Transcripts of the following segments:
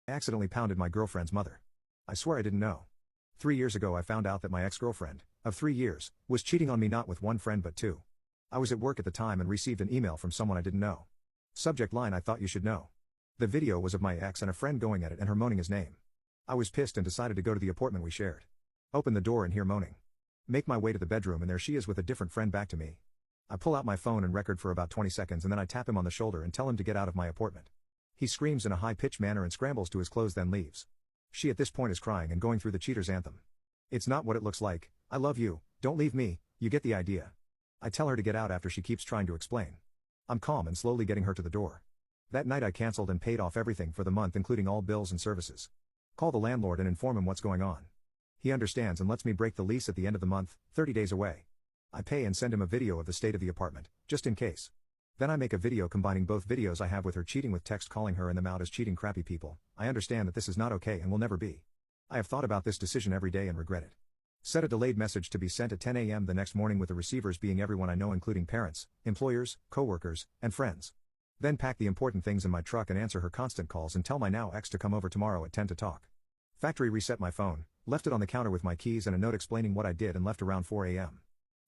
I accidentally pounded my girlfriend's mother. I swear I didn't know. 3 years ago I found out that my ex-girlfriend, of 3 years, was cheating on me not with one friend but two. I was at work at the time and received an email from someone I didn't know. Subject line: I thought you should know. The video was of my ex and a friend going at it and her moaning his name. I was pissed and decided to go to the apartment we shared. Open the door and hear moaning. Make my way to the bedroom and there she is with a different friend back to me. I pull out my phone and record for about 20 seconds and then I tap him on the shoulder and tell him to get out of my apartment. He screams in a high-pitched manner and scrambles to his clothes then leaves. She at this point is crying and going through the cheater's anthem. It's not what it looks like. I love you, don't leave me, you get the idea. I tell her to get out after she keeps trying to explain. I'm calm and slowly getting her to the door. That night I cancelled and paid off everything for the month including all bills and services. Call the landlord and inform him what's going on. He understands and lets me break the lease at the end of the month, 30 days away. I pay and send him a video of the state of the apartment, just in case. Then I make a video combining both videos I have with her cheating with text calling her and them out as cheating crappy people. I understand that this is not okay and will never be. I have thought about this decision every day and regret it. Set a delayed message to be sent at 10 a.m. the next morning with the receivers being everyone I know including parents, employers, co-workers, and friends. Then pack the important things in my truck and answer her constant calls and tell my now ex to come over tomorrow at 10 to talk. Factory reset my phone, left it on the counter with my keys and a note explaining what I did and left around 4 a.m.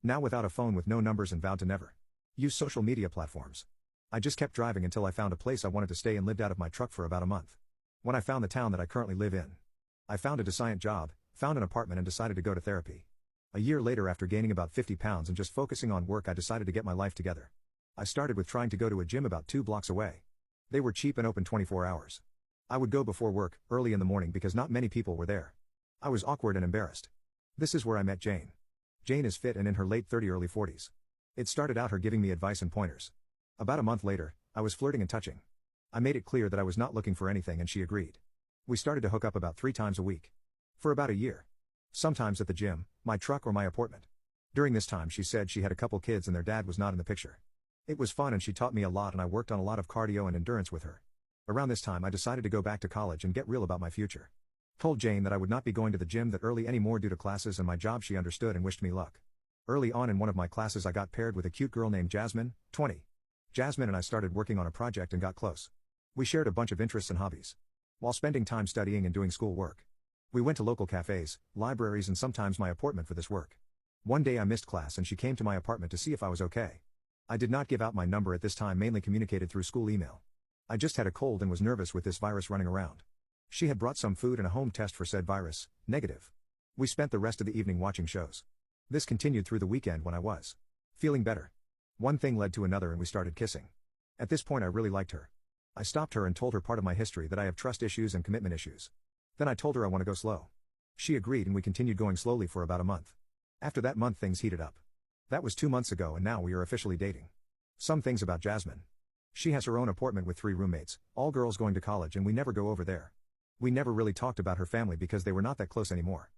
Now without a phone with no numbers and vowed to never use social media platforms. I just kept driving until I found a place I wanted to stay and lived out of my truck for about a month. When I found the town that I currently live in, I found a decent job, found an apartment and decided to go to therapy. A year later, after gaining about 50 pounds and just focusing on work, I decided to get my life together. I started with trying to go to a gym about 2 blocks away. They were cheap and open 24 hours. I would go before work, early in the morning because not many people were there. I was awkward and embarrassed. This is where I met Jane. Jane is fit and in her late 30s, early 40s. It started out her giving me advice and pointers. About a month later, I was flirting and touching. I made it clear that I was not looking for anything and she agreed. We started to hook up about 3 times a week. For about a year. Sometimes at the gym, my truck or my apartment. During this time she said she had a couple kids and their dad was not in the picture. It was fun and she taught me a lot and I worked on a lot of cardio and endurance with her. Around this time I decided to go back to college and get real about my future. Told Jane that I would not be going to the gym that early anymore due to classes and my job. She understood and wished me luck. Early on in one of my classes I got paired with a cute girl named Jasmine, 20. Jasmine and I started working on a project and got close. We shared a bunch of interests and hobbies. While spending time studying and doing school work. We went to local cafes, libraries and sometimes my apartment for this work. One day I missed class and she came to my apartment to see if I was okay. I did not give out my number at this time, mainly communicated through school email. I just had a cold and was nervous with this virus running around. She had brought some food and a home test for said virus, negative. We spent the rest of the evening watching shows. This continued through the weekend when I was feeling better. One thing led to another and we started kissing. At this point I really liked her. I stopped her and told her part of my history, that I have trust issues and commitment issues. Then I told her I want to go slow. She agreed and we continued going slowly for about a month. After that month things heated up. That was 2 months ago and now we are officially dating. Some things about Jasmine. She has her own apartment with 3 roommates, all girls going to college, and we never go over there. We never really talked about her family because they were not that close anymore.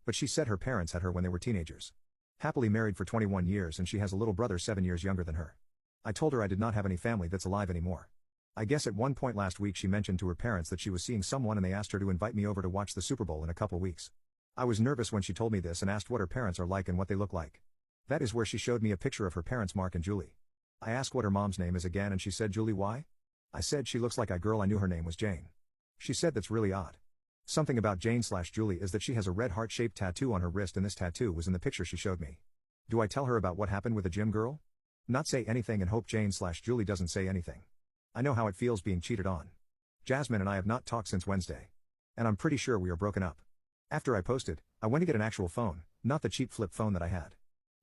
But she said her parents had her when they were teenagers. Happily married for 21 years and she has a little brother 7 years younger than her. I told her I did not have any family that's alive anymore. I guess at one point last week she mentioned to her parents that she was seeing someone and they asked her to invite me over to watch the Super Bowl in a couple weeks. I was nervous when she told me this and asked what her parents are like and what they look like. That is where she showed me a picture of her parents, Mark and Julie. I asked what her mom's name is again and she said Julie. Why? I said she looks like a girl I knew, her name was Jane. She said that's really odd. Something about Jane/Julie is that she has a red heart-shaped tattoo on her wrist and this tattoo was in the picture she showed me. Do I tell her about what happened with the gym girl? Not say anything and hope Jane/Julie doesn't say anything. I know how it feels being cheated on. Jasmine and I have not talked since Wednesday. And I'm pretty sure we are broken up. After I posted, I went to get an actual phone, not the cheap flip phone that I had.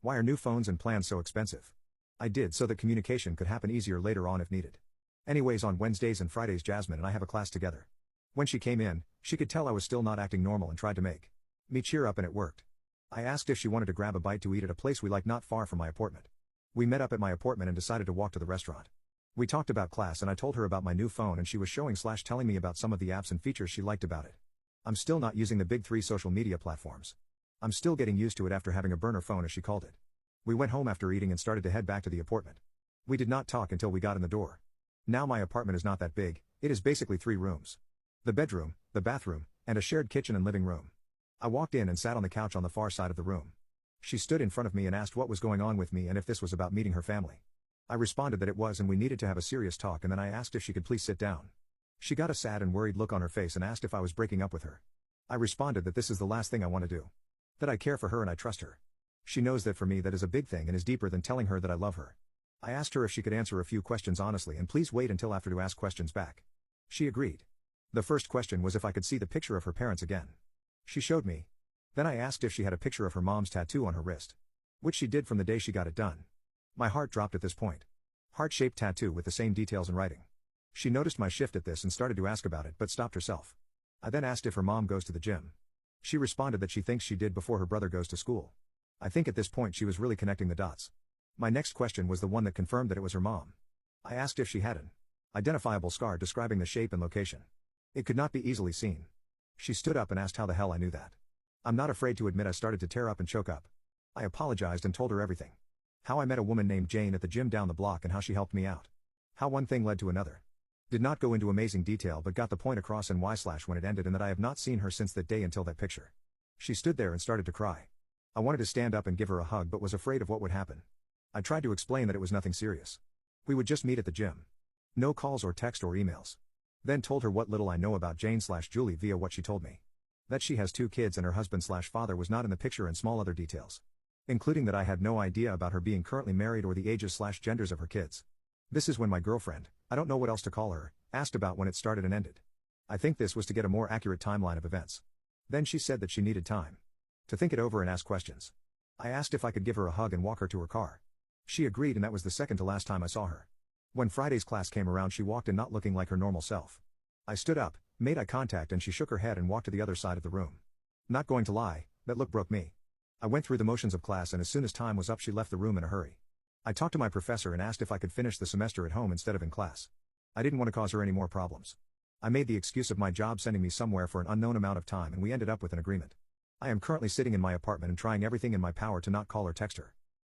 Why are new phones and plans so expensive? I did so that communication could happen easier later on if needed. Anyways, on Wednesdays and Fridays Jasmine and I have a class together. When she came in, she could tell I was still not acting normal and tried to make me cheer up and it worked. I asked if she wanted to grab a bite to eat at a place we like not far from my apartment. We met up at my apartment and decided to walk to the restaurant. We talked about class and I told her about my new phone and she was showing/telling me about some of the apps and features she liked about it. I'm still not using the big 3 social media platforms. I'm still getting used to it after having a burner phone, as she called it. We went home after eating and started to head back to the apartment. We did not talk until we got in the door. Now my apartment is not that big, it is basically 3 rooms. The bedroom, the bathroom, and a shared kitchen and living room. I walked in and sat on the couch on the far side of the room. She stood in front of me and asked what was going on with me and if this was about meeting her family. I responded that it was and we needed to have a serious talk, and then I asked if she could please sit down. She got a sad and worried look on her face and asked if I was breaking up with her. I responded that this is the last thing I want to do. That I care for her and I trust her. She knows that for me that is a big thing and is deeper than telling her that I love her. I asked her if she could answer a few questions honestly and please wait until after to ask questions back. She agreed. The first question was if I could see the picture of her parents again. She showed me. Then I asked if she had a picture of her mom's tattoo on her wrist. Which she did from the day she got it done. My heart dropped at this point. Heart-shaped tattoo with the same details in writing. She noticed my shift at this and started to ask about it but stopped herself. I then asked if her mom goes to the gym. She responded that she thinks she did before her brother goes to school. I think at this point she was really connecting the dots. My next question was the one that confirmed that it was her mom. I asked if she had an identifiable scar describing the shape and location. It could not be easily seen. She stood up and asked how the hell I knew that. I'm not afraid to admit I started to tear up and choke up. I apologized and told her everything. How I met a woman named Jane at the gym down the block and how she helped me out. How one thing led to another. Did not go into amazing detail but got the point across and why/when it ended and that I have not seen her since that day until that picture. She stood there and started to cry. I wanted to stand up and give her a hug but was afraid of what would happen. I tried to explain that it was nothing serious. We would just meet at the gym. No calls or text or emails. Then told her what little I know about Jane/Julie via what she told me. That she has 2 kids and her husband/father was not in the picture and small other details. Including that I had no idea about her being currently married or the ages/genders of her kids. This is when my girlfriend, I don't know what else to call her, asked about when it started and ended. I think this was to get a more accurate timeline of events. Then she said that she needed time to think it over and ask questions. I asked if I could give her a hug and walk her to her car. She agreed and that was the second to last time I saw her. When Friday's class came around she walked in not looking like her normal self. I stood up, made eye contact and she shook her head and walked to the other side of the room. Not going to lie, that look broke me. I went through the motions of class and as soon as time was up she left the room in a hurry. I talked to my professor and asked if I could finish the semester at home instead of in class. I didn't want to cause her any more problems. I made the excuse of my job sending me somewhere for an unknown amount of time and we ended up with an agreement. I am currently sitting in my apartment and trying everything in my power to not call or text her.